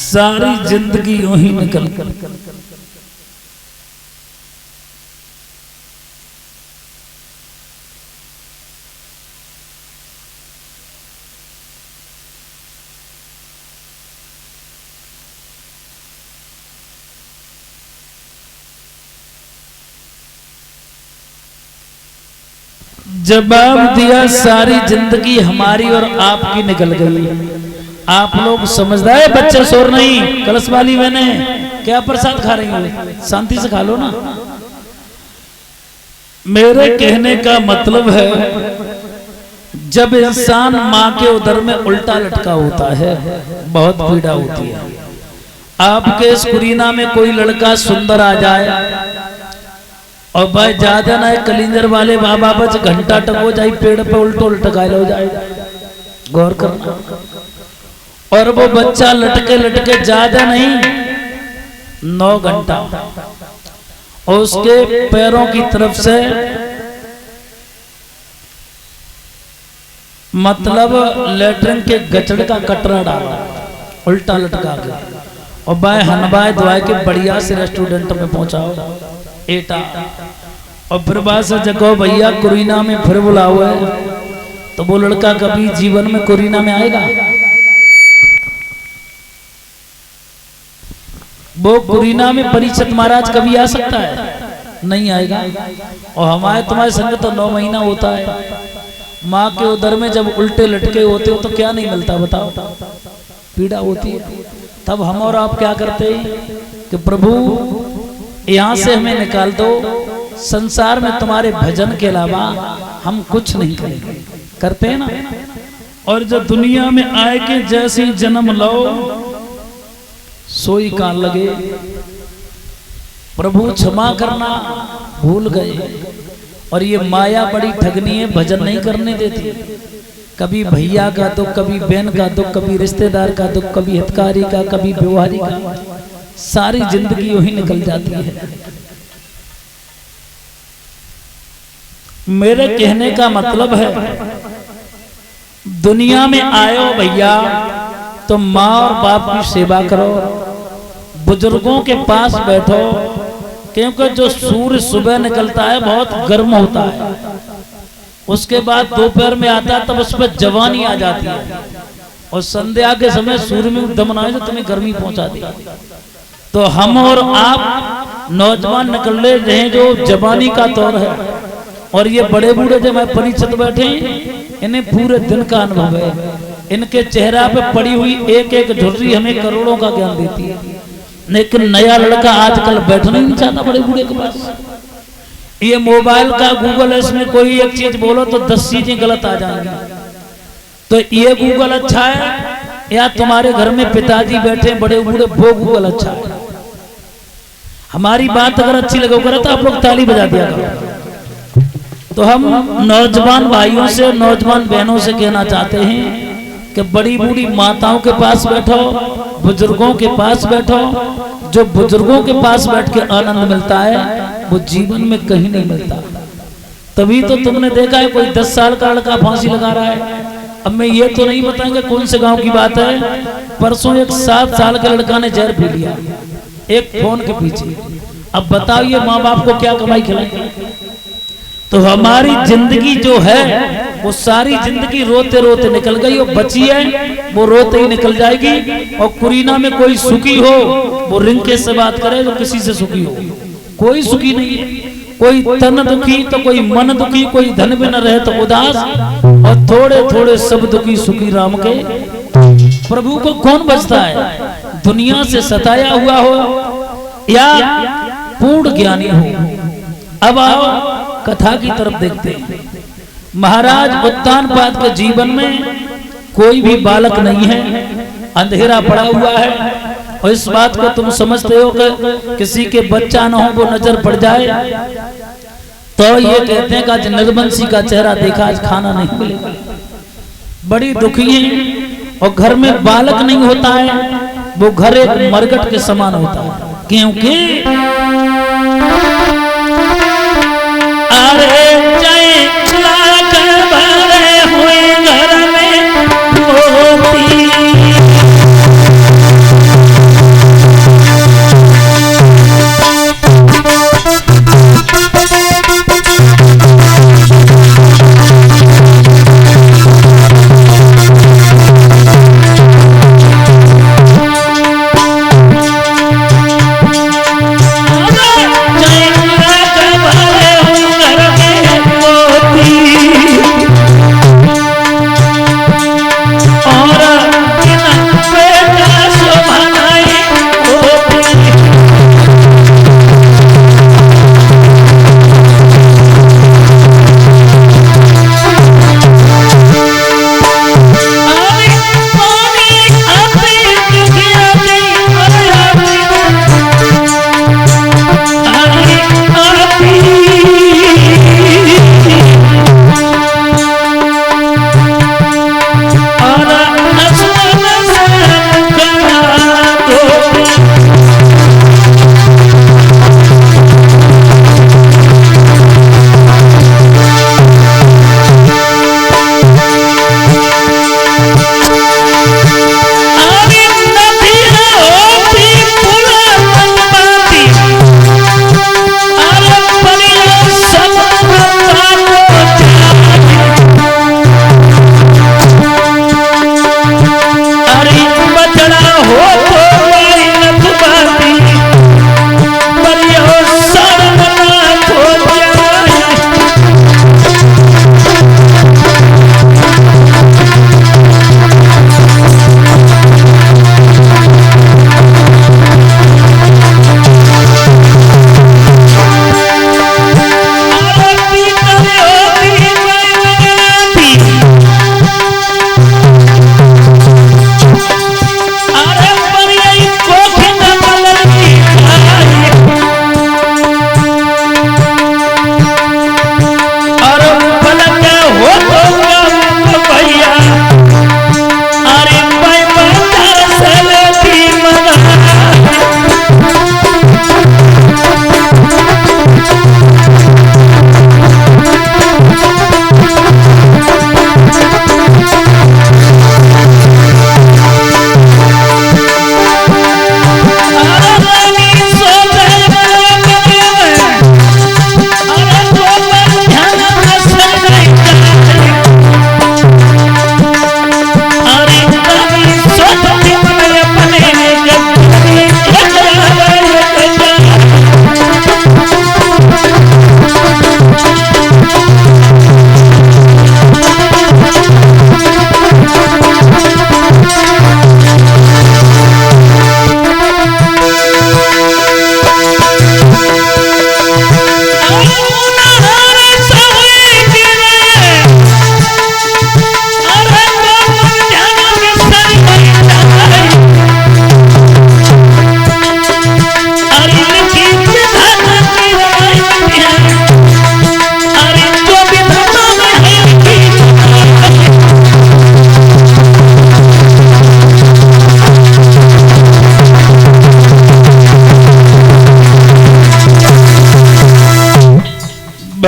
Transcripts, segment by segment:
सारी जिंदगी यूं ही निकल जवाब दिया सारी जिंदगी हमारी और आपकी निकल गई। आप लोग समझदार, बच्चे शोर नहीं, कलश वाली मैंने क्या प्रसाद खा रही हो, शांति से खा लो ना। मेरे कहने का मतलब है जब इंसान माँ के उदर में उल्टा लटका होता है बहुत पीड़ा होती है। आपके इस कुरीना में कोई लड़का सुंदर आ जाए और भाई ज्यादा ना कलिंजर वाले बाबा बच घंटा टको जाए पेड़ पे उल्टो लटकाए हो जाए, गौर करना। और वो बच्चा लटके लटके ज्यादा नहीं 9 घंटा और उसके पैरों की तरफ से मतलब लेटरिन के गचड़ का कटरा डाला उल्टा लटका के और बाय हनबाय दवाई के बढ़िया से रेस्टोरेंट में पहुंचाओ एटा। और फिर बात से जगह भैया कुरीना में फिर बुलाओ है, तो वो लड़का कभी जीवन में कुरीना में आएगा? वो कुरीना में परीक्षित महाराज कभी आ सकता है? नहीं आएगा। और हमारे तुम्हारे संग तो 9 महीना होता है। माँ के उदर में जब उल्टे लटके होते हो तो क्या नहीं मिलता बताओ, पीड़ा होती है। तब हम और आप क्या करते हैं कि प्रभु यहाँ से हमें निकाल दो, संसार में तुम्हारे भजन के अलावा हम कुछ नहीं करेंगे, करते हैं ना। और जब दुनिया में आए के जैसे जन्म लो सोई कान लगे, प्रभु क्षमा करना भूल गए। और ये माया बड़ी ठगनी है, भजन नहीं करने देती। कभी भैया का दुख, कभी बहन का दुख, कभी रिश्तेदार का दुख, कभी हितकारी का, कभी व्यवहारी का, सारी जिंदगी यूं ही निकल जाती है। मेरे कहने का मतलब है दुनिया में आयो भैया तो माँ और बाप की सेवा करो, बुजुर्गों के पास बैठो, क्योंकि जो सूर्य सुबह निकलता है बहुत गर्म होता है, उसके बाद दोपहर में आता है तब उस पर जवानी आ जाती है, और संध्या के समय सूर्य में दमन आए तो तुम्हें गर्मी पहुंचा दी। तो हम और आप नौजवान निकल रहे हैं जो जवानी का दौर है, और ये बड़े बूढ़े जब परिचित बैठे इन्हें पूरे दिन का अनुभव है। इनके चेहरा पे पड़ी हुई एक एक झुर्री हमें करोड़ों का ज्ञान देती है। लेकिन नया लड़का आजकल बैठना ही नहीं चाहता बड़े बूढ़े के पास। ये मोबाइल का गूगल है, इसमें कोई एक चीज बोलो तो 10 चीजें गलत आ जाएंगी। तो ये गूगल अच्छा है या तुम्हारे घर में पिताजी बैठे बड़े बूढ़े वो गूगल अच्छा है? हमारी बात अगर अच्छी लगे तो आप लोग ताली बजा दिया करो। तो हम नौजवान भाइयों से, नौजवान बहनों से कहना चाहते हैं कि बड़ी बूढ़ी माताओं के पास बैठो, बुजुर्गों के पास बैठो। जो बुजुर्गों के पास बैठ के आनंद मिलता है वो जीवन में कहीं नहीं मिलता। तभी तो तुमने देखा है कोई 10 साल का लड़का फांसी लगा रहा है। अब मैं ये तो नहीं बताएंगे कौन से गांव की बात है, परसों एक 7 साल के लड़का ने जहर पी लिया एक फोन के पीछे। अब बताओ ये माँ बाप को क्या कमाई खिलाएंगे? तो हमारी जिंदगी जो है वो सारी जिंदगी रोते रोते निकल गई, और बची है वो रोते ही निकल जाएगी। और कुरीना में कोई सुखी हो वो रिंके से बात करे जो किसी से सुखी हो, कोई सुखी नहीं है। कोई तन दुखी तो कोई मन दुखी, कोई धन में न रहे तो उदास, और थोड़े थोड़े सब दुखी सुखी राम के। प्रभु को कौन बचता है? दुनिया से सताया हुआ हो या पूर्ण ज्ञानी हो। अब आओ कथा की तरफ देखते हैं। महाराज उत्तानपाद के जीवन में कोई भी बालक नहीं है, अंधेरा पड़ा हुआ है। और इस बात को तुम समझते हो कि किसी के बच्चा न हो वो नजर पड़ जाए तो ये कहते हैं कि आज निर्बंसी का चेहरा देखा, आज खाना नहीं मिलेगा। बड़ी दुखी है, और घर में बालक नहीं होता है, वो घर एक मरघट के समान होता है। क्योंकि अरे जय लाख भरे हुए घर में मोती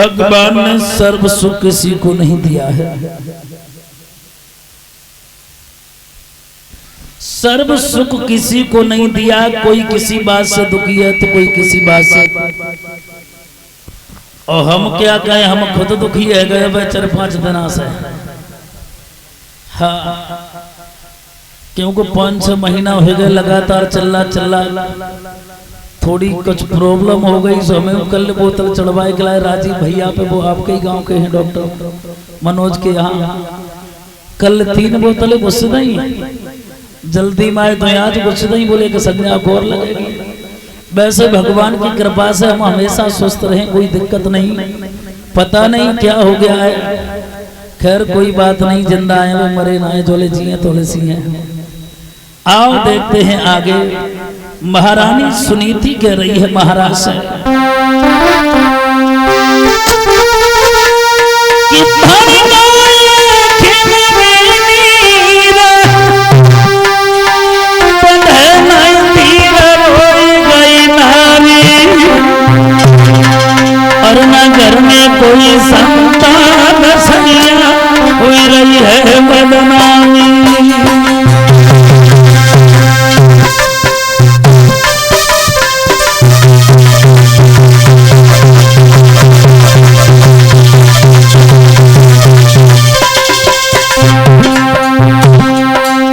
भगवान ने सर्व सुख किसी को नहीं दिया है। सर्व सुख किसी को नहीं दिया। कोई किसी बात से दुखी है तो कोई किसी बात से, और हम क्या कहें, हम खुद दुखी है गए भाई 4-5 दिन से। हाँ, क्योंकि 5-6 महीना हो गए लगातार चल थोड़ी कुछ प्रॉब्लम हो गई सो हमें कल बोतल चढ़वाए के लाए राजीव भैया पे, वो आपके ही गांव के हैं डॉक्टर मनोज के यहाँ। कल 3 बोतलें घुस नहीं, जल्दी में आए तो आज घुस नहीं, बोले कि संज्ञा गौर लगेगी। वैसे भगवान की कृपा से हम हमेशा स्वस्थ रहें, कोई दिक्कत नहीं। पता नहीं क्या हो गया है, खैर कोई बात नहीं, जिंदा आए वो मरे ना आए, जोले जिए तोले सिए। आओ देखते हैं आगे। महारानी सुनीति कह रही है महाराज से और न घर में कोई संतान सैया हो रही है बदनामी।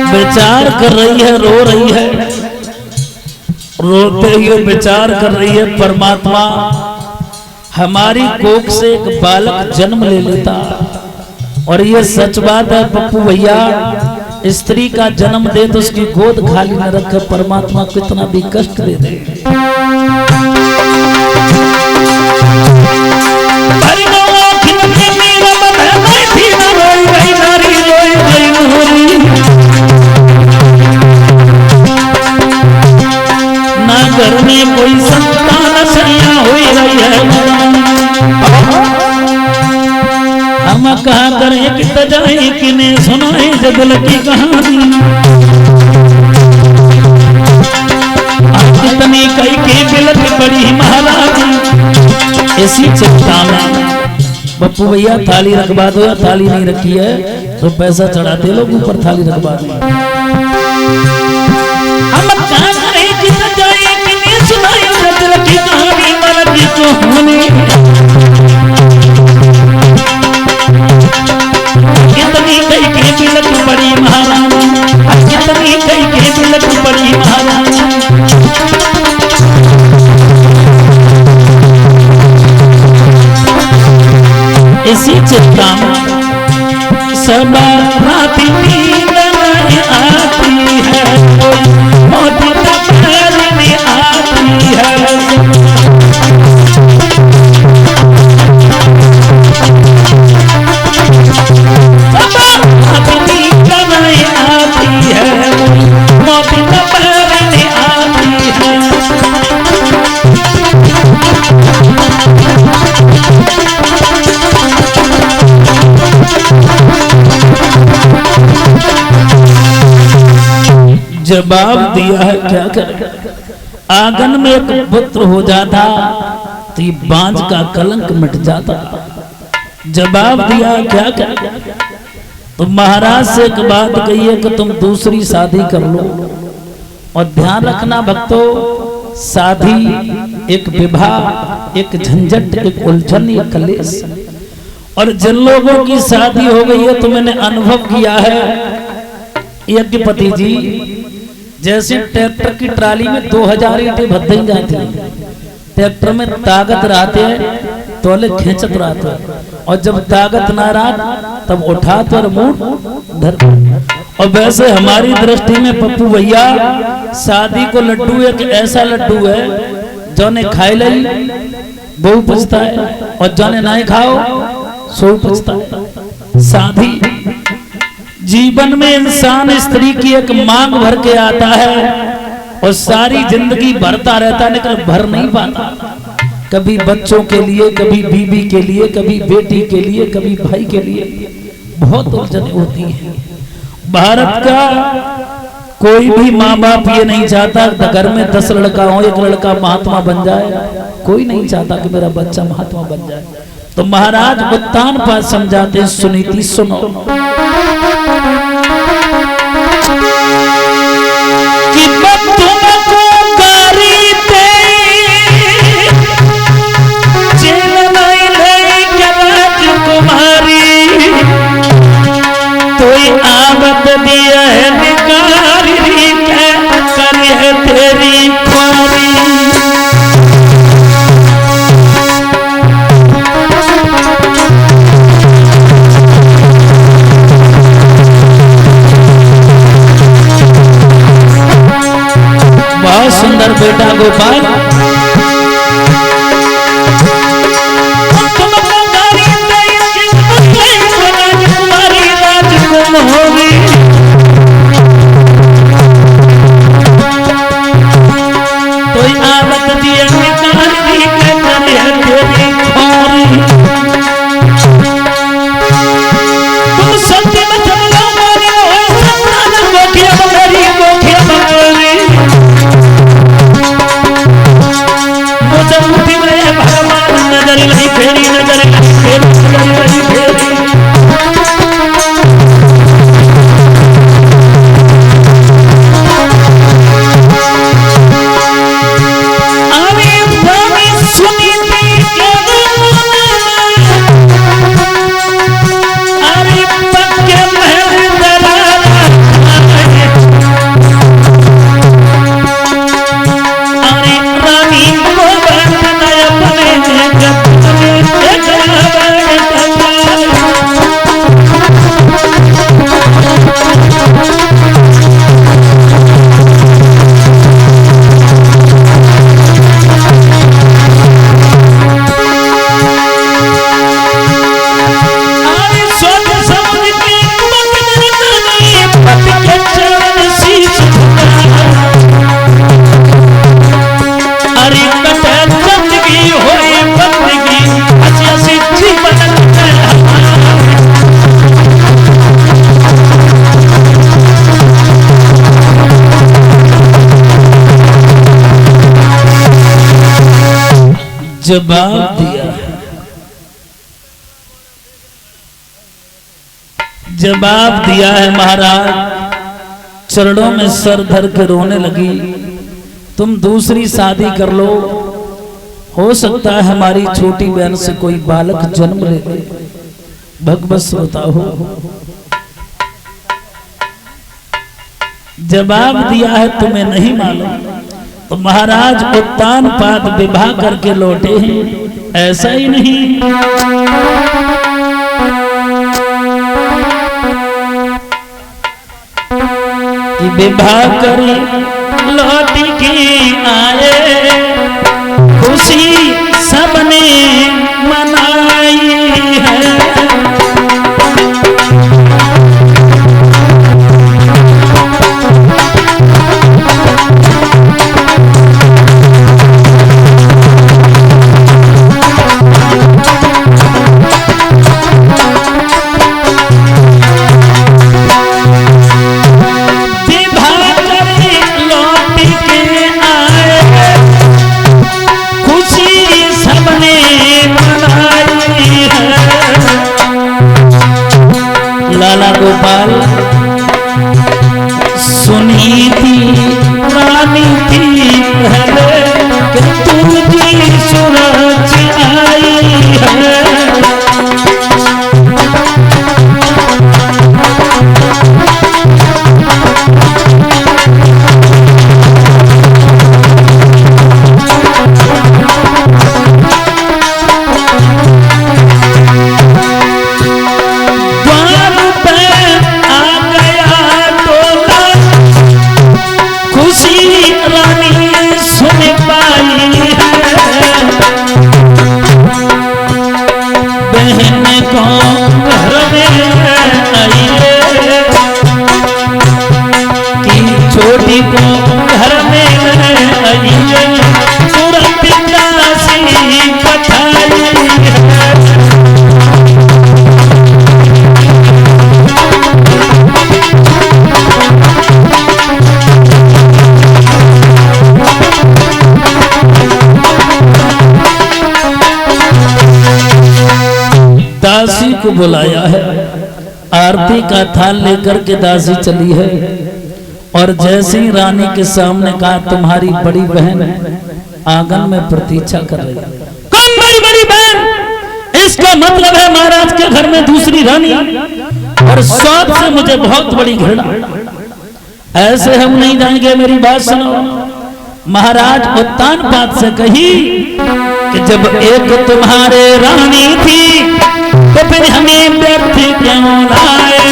विचार कर रही है, रो रही है, रोते हुए विचार कर रही है। परमात्मा हमारी कोख से एक बालक जन्म ले लेता, और ये सच बात है पप्पू भैया, स्त्री का जन्म दे तो उसकी गोद खाली न रखे, परमात्मा कितना भी कष्ट दे दे। ना घर में कोई संतान सैया हो रही है, हम कहा करें कि तजाए कि ने सुनाए जगल की कहानी। कितनी कई के बिलत बड़ी महाराज। इसी चिंता में पप्पू भैया थाली रखवा दो, या थाली नहीं रखी है तो पैसा चढ़ाते लोग ऊपर थाली रखवा दो। हम कहा करें कि तजाए कि ने सुनाए जगल की कहानी, मर की कहानी। कितनी कई के बिलत बड़ी महारानी, कितनी कई के बिलत बड़ी महारानी। इसी चिंता में सदा रात नींद नहीं आती है, मौत दोपहर में आती है। जवाब दिया है क्या करे, आंगन में एक पुत्र हो जाता तो ये बांझ का कलंक मिट जाता। जवाब दिया क्या करे, तो महाराज से एक बात कही है कि तुम दूसरी शादी कर लो, और ध्यान रखना भक्तों, शादी एक विवाह, एक झंझट, एक उलझन, एक कलेश। और जिन लोगों की शादी हो गई है तो मैंने अनुभव किया है, यज्ञपति जी जैसे ट्रैक्टर की ट्राली में 2000 ईंटें भर दी जाती है, ट्रैक्टर में ताकत रहते हैं तोले खींचत रहते हैं, और जब ताकत ना रहा तब उठा तो मुंह धर। और वैसे हमारी दृष्टि में पप्पू भैया शादी को लड्डू एक ऐसा लड्डू है जो ने खाए लई बहु पछता है, और जो ने ना खाओ सो पछता है। शादी जीवन में इंसान स्त्री की एक मांग भर के आता है, और सारी जिंदगी भरता रहता है लेकिन भर नहीं पाता। कभी बच्चों के लिए, कभी बीवी के लिए, कभी बेटी के लिए, कभी भाई के लिए, बहुत उलझने होती है। भारत का कोई भी माँ बाप ये नहीं चाहता घर में 10 लड़का हो, एक लड़का महात्मा बन जाए। कोई नहीं चाहता कि मेरा बच्चा महात्मा बन जाए। तो महाराज उत्तान पाद समझाते सुनीति सुनो कि मैं तुमको गारी दे जेल में लेके राजकुमारी तो आवत दिया है निकारी के करे है तेरी ख्वारी सुंदर बेटा गोपाल तुमको गारी राजकुमारी राजकुमार होगी तो आवत दिए निकाली के करे तेरी ख्वारी तुम सत्य में चलो मारी हो संतान गोखिया मेरी गोखिया मेरी भगवान नजर नहीं फेरी नजर नहीं फेरी नजर नहीं फेरी अरे स्वामी सुनीति के अरे पक्के महल दरारा अरे रानी जवाब दिया जवाब दिया है महाराज चरणों में सर धर के रोने लगी तुम दूसरी शादी कर लो हो सकता है हमारी छोटी बहन से कोई बालक जन्म ले भगवत श्रोता हो जवाब दिया है तुम्हें नहीं मालूम तो महाराज उत्तान पाद विवाह करके लौटे हैं ऐसा ही नहीं कि विवाह करी लौट की आए खुशी सबने मनाई है लाला गोपाल सुनीति रानी थी पहले कि तुझी सूरज आई है छोटी को घर में आइए तुरंत दासी पठाई है को बुलाया है। आरती का थाल लेकर के दासी चली है और जैसे ही रानी के सामने कहा तुम्हारी बड़ी बहन आंगन में प्रतीक्षा कर रही है। कौन बड़ी बड़ी बहन? इसका मतलब है महाराज के घर में दूसरी रानी, और सौत से मुझे बहुत बड़ी घृणा। ऐसे हम नहीं जाएंगे, मेरी बात सुनो। महाराज उत्तान पात से कही कि जब एक तुम्हारे रानी थी तो फिर हमें व्यर्थ क्यों लाए।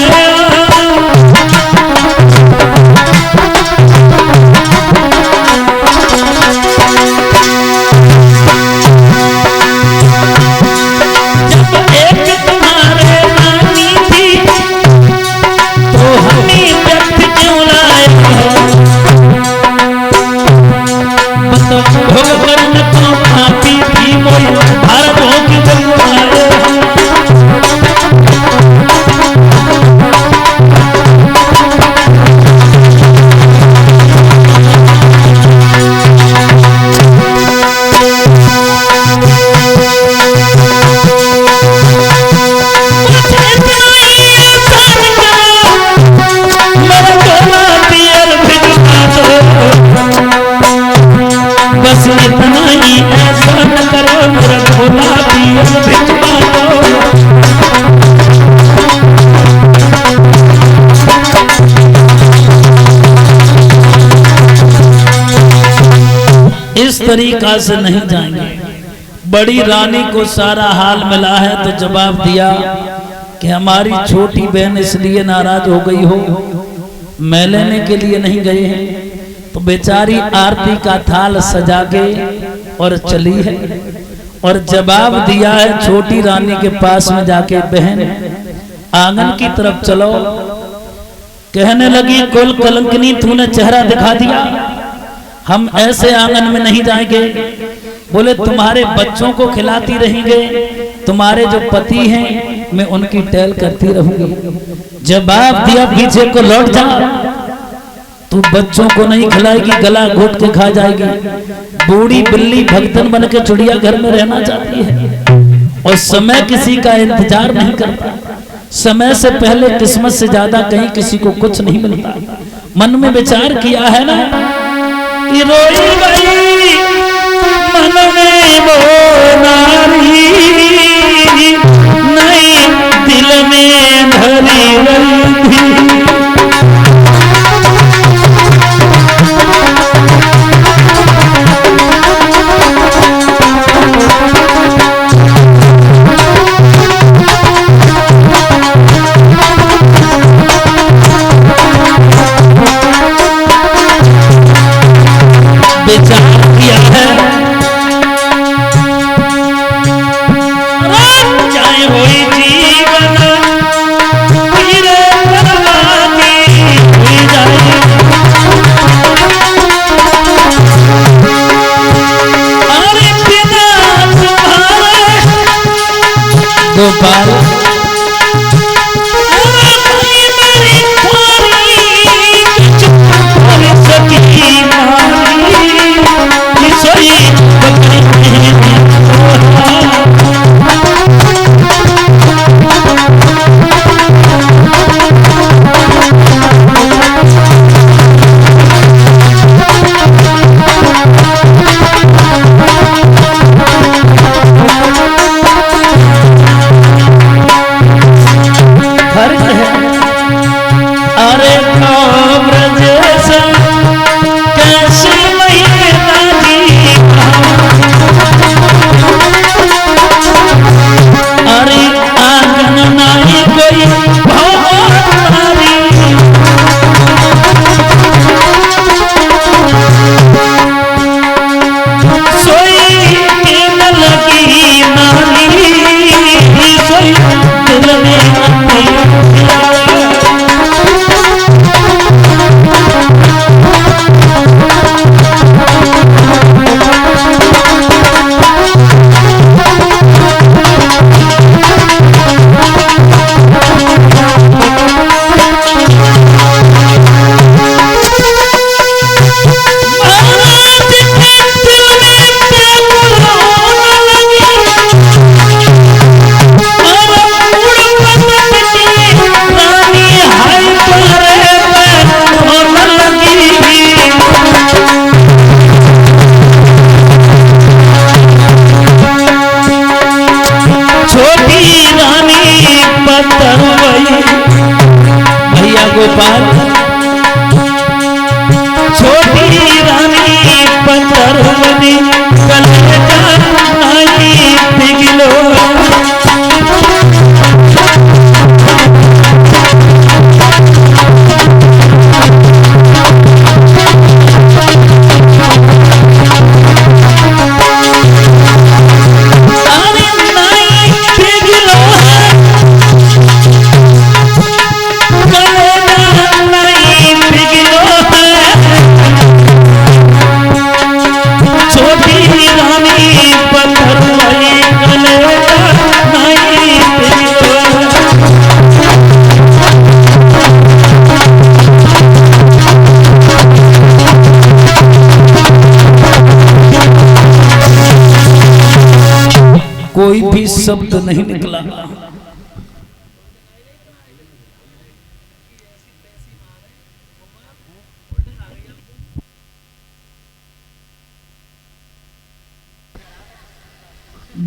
इस तरीका से नहीं जाएंगे। बड़ी रानी को सारा हाल मिला है तो जवाब दिया कि हमारी छोटी बहन इसलिए नाराज हो गई हो, मैं लेने के लिए नहीं गए हैं। तो बेचारी आरती का थाल सजा के और चली है और जवाब दिया है छोटी रानी के पास में जाके बहन आंगन की तरफ चलो। कहने लगी कुल कलंकनी तूने चेहरा दिखा दिया, हम ऐसे आंगन में नहीं जाएंगे। बोले तुम्हारे बच्चों को खिलाती रहेंगे, तुम्हारे जो पति हैं मैं उनकी टहल करती रहूंगी। जवाब दिया पीछे को लौट जा, तू बच्चों को नहीं खिलाएगी, गला घोट के खा जाएगी। बूढ़ी बिल्ली भगतन बन के चिड़िया घर में रहना चाहती है और समय किसी का इंतजार नहीं करता। समय से पहले किस्मत से ज्यादा कहीं किसी को कुछ नहीं मिलता। मन में विचार किया है ना कि रोई गई मन में वो नारी, नहीं दिल में भरी रही। गोपाल कैसे पतरवई भैया गोपाल छोटी रानी पतरवनी कलेजा नहीं पिघलो कोई भी शब्द नहीं निकला।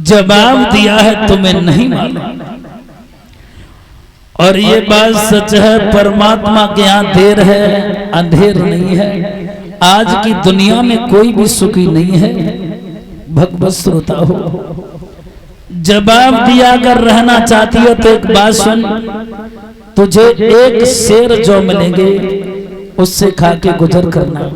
जवाब दिया है तुम्हें नहीं मालूम। और ये बात सच है, परमात्मा के यहाँ देर है अंधेर नहीं है। आज की दुनिया में कोई भी सुखी नहीं है। भगवत श्रोता हो, जवाब दिया अगर रहना चाहती हो तो एक बात सुन, तुझे एक शेर जो मिलेंगे उससे खा के गुजर करना।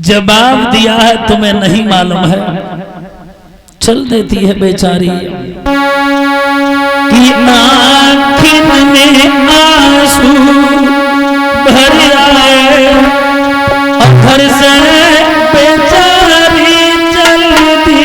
जवाब दिया है तुम्हें नहीं मालूम है। चल देती है बेचारी कि आँखिन में आंसू भर आए और घर से बेचारी चल दी।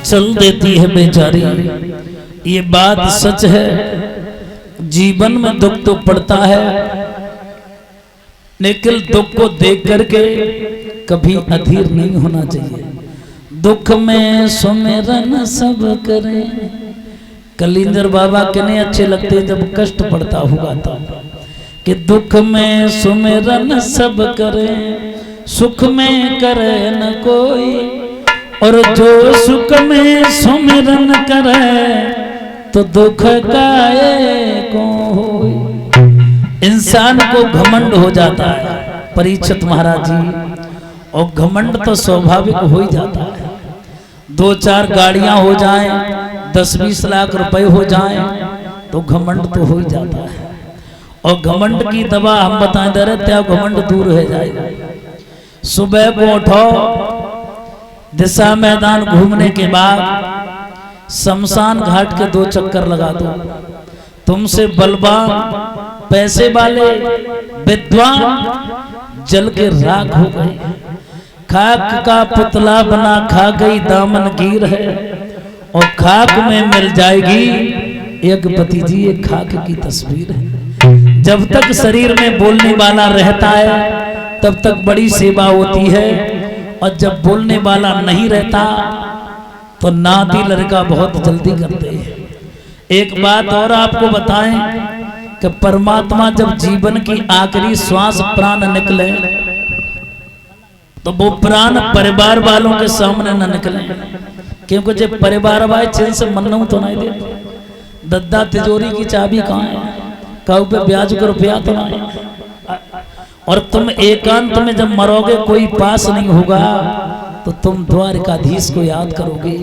चल देती है बेचारी। ये बात सच है, जीवन में दुख तो पड़ता है, लेकिन दुख को देख करके कभी अधीर नहीं होना चाहिए। दुख में सुमिरन सब करें। कलिंदर बाबा कितने अच्छे लगते जब कष्ट पड़ता होगा तो, कि दुख में सुमिरन सब करे, सुख में करे न कोई, और जो सुख में सुमिरन करे तो दुख काए को होई। इंसान को घमंड हो जाता है परीक्षित महाराज जी, और घमंड तो स्वाभाविक हो ही जाता है। 2-4 गाड़ियां हो जाएं, 10-20 लाख रुपए हो जाएं, तो घमंड तो हो ही जाता है। और घमंड की दवा हम बताएं दे रहे, त्या घमंड दूर हो जाएगा। सुबह को उठो, दिशा मैदान घूमने के बाद शमशान घाट के 2 चक्कर लगा दो। तुमसे बलवान, पैसे वाले, विद्वान जल के राख हो गए। खाक का पुतला बना खा गई दामन गिर है, और खाक में मिल जाएगी एक पति जी, एक खाक की तस्वीर है। जब तक शरीर में बोलने वाला रहता है तब तक बड़ी सेवा होती है, और जब बोलने वाला नहीं रहता तो नाती लड़का बहुत जल्दी करते हैं। एक बात और आपको बताएं कि परमात्मा जब जीवन की आखिरी श्वास प्राण निकले तो वो प्राण परिवार वालों के सामने न निकले, क्योंकि जब परिवार वाले चिन्ह से मन्नू तो नहीं दे। दद्दा तिजोरी की चाबी कहाँ है, काऊ पे ब्याज का रुपया तो नहीं। और तुम एकांत में जब मरोगे, कोई पास नहीं होगा, तो तुम द्वारकाधीश को याद करोगे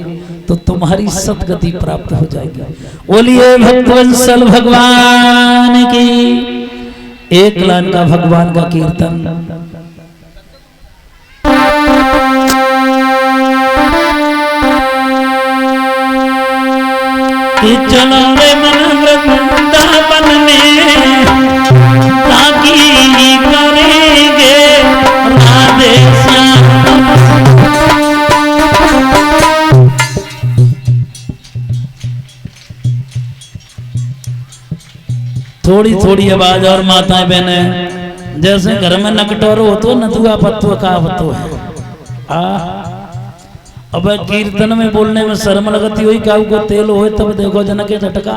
तो तुम्हारी सदगति प्राप्त हो जाएगी। बोलिए भक्तवत्सल भगवान की। एक लाइन का भगवान का कीर्तन। चलो रे मन वृंदावन में ताकि करेंगे राधे श्याम। थोड़ी थोड़ी आवाज और माताएं बहने, जैसे घर में नकटोरो हो तो नथुआ पत्तुआ का होतो है। अब कीर्तन में बोलने में शर्म लगती हुई, काऊ को तेल हो तब देखो जन के झटका।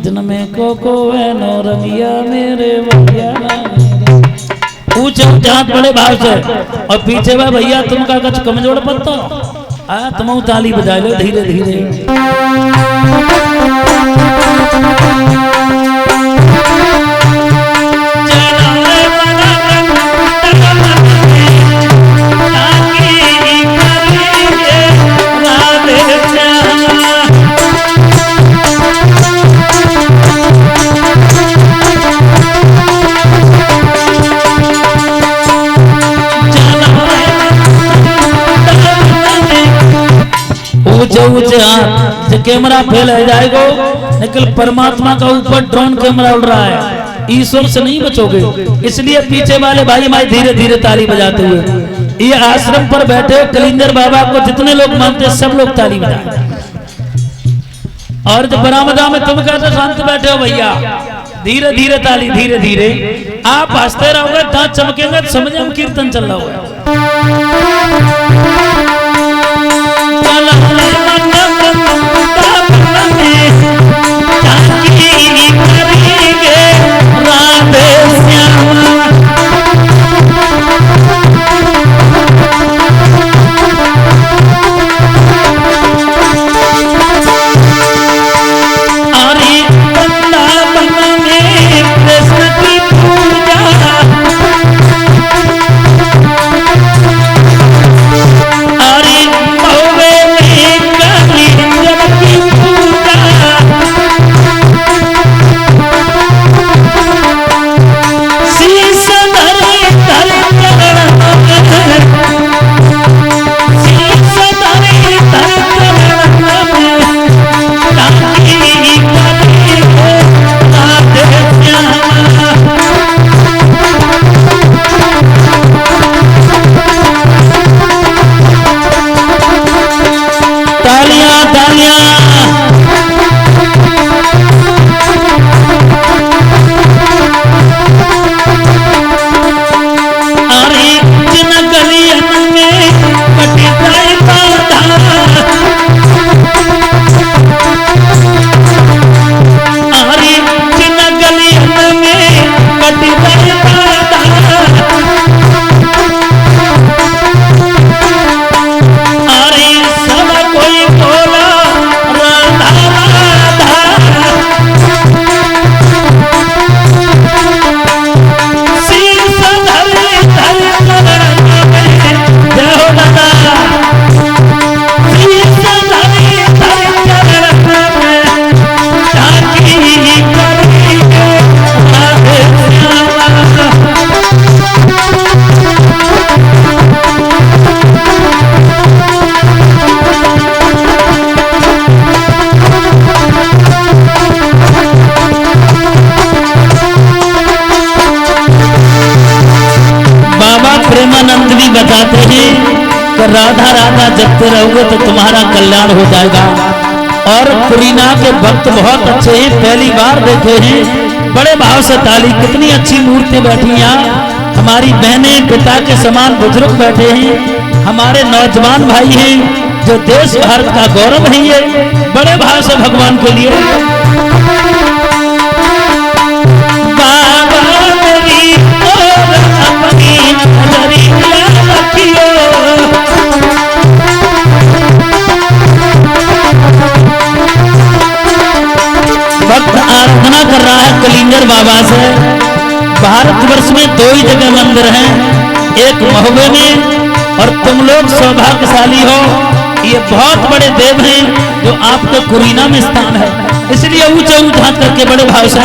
जन में को है नो रंगिया मेरे भैया। ऊंचे हाथ बड़े भाव से, और पीछे भाई भैया तुम का कुछ कमजोर पत्तो तुम ताली बजा लो धीरे धीरे। ऊंचे हाथ, कैमरा फेल हो जाएगा, लेकिन परमात्मा का ऊपर ड्रोन कैमरा उड़ रहा है, ईश्वर से नहीं बचोगे। इसलिए पीछे वाले भाई भाई धीरे धीरे ताली बजाते हुए, ये आश्रम पर बैठे कलिंदर बाबा को जितने लोग मानते हैं सब लोग ताली बजाते। और जब बरामदा में तुम कैसे शांत बैठे हो भैया, धीरे धीरे ताली, धीरे धीरे। आप हंसते रहोगे, दांत चमकेंगे, समझे हम कीर्तन चल रहा होगा। बताते हैं कि राधा राधा जपते रहोगे तो तुम्हारा कल्याण हो जाएगा। और कुरीना के भक्त बहुत अच्छे हैं, पहली बार देखे हैं, बड़े भाव से ताली। कितनी अच्छी मूर्ति बैठी यहाँ, हमारी बहनें पिता के समान बुजुर्ग बैठे हैं, हमारे नौजवान भाई हैं जो देश भारत का गौरव है। ये बड़े भाव से भगवान के लिए भक्त आराधना कर रहा है कलिंगर बाबा से। भारतवर्ष में 2 ही जगह मंदिर हैं, एक महुए में और तुम लोग सौभाग्यशाली हो, ये बहुत बड़े देव हैं जो आपके कुरीना में स्थान है, इसलिए ऊंचा उठा करके बड़े भाव से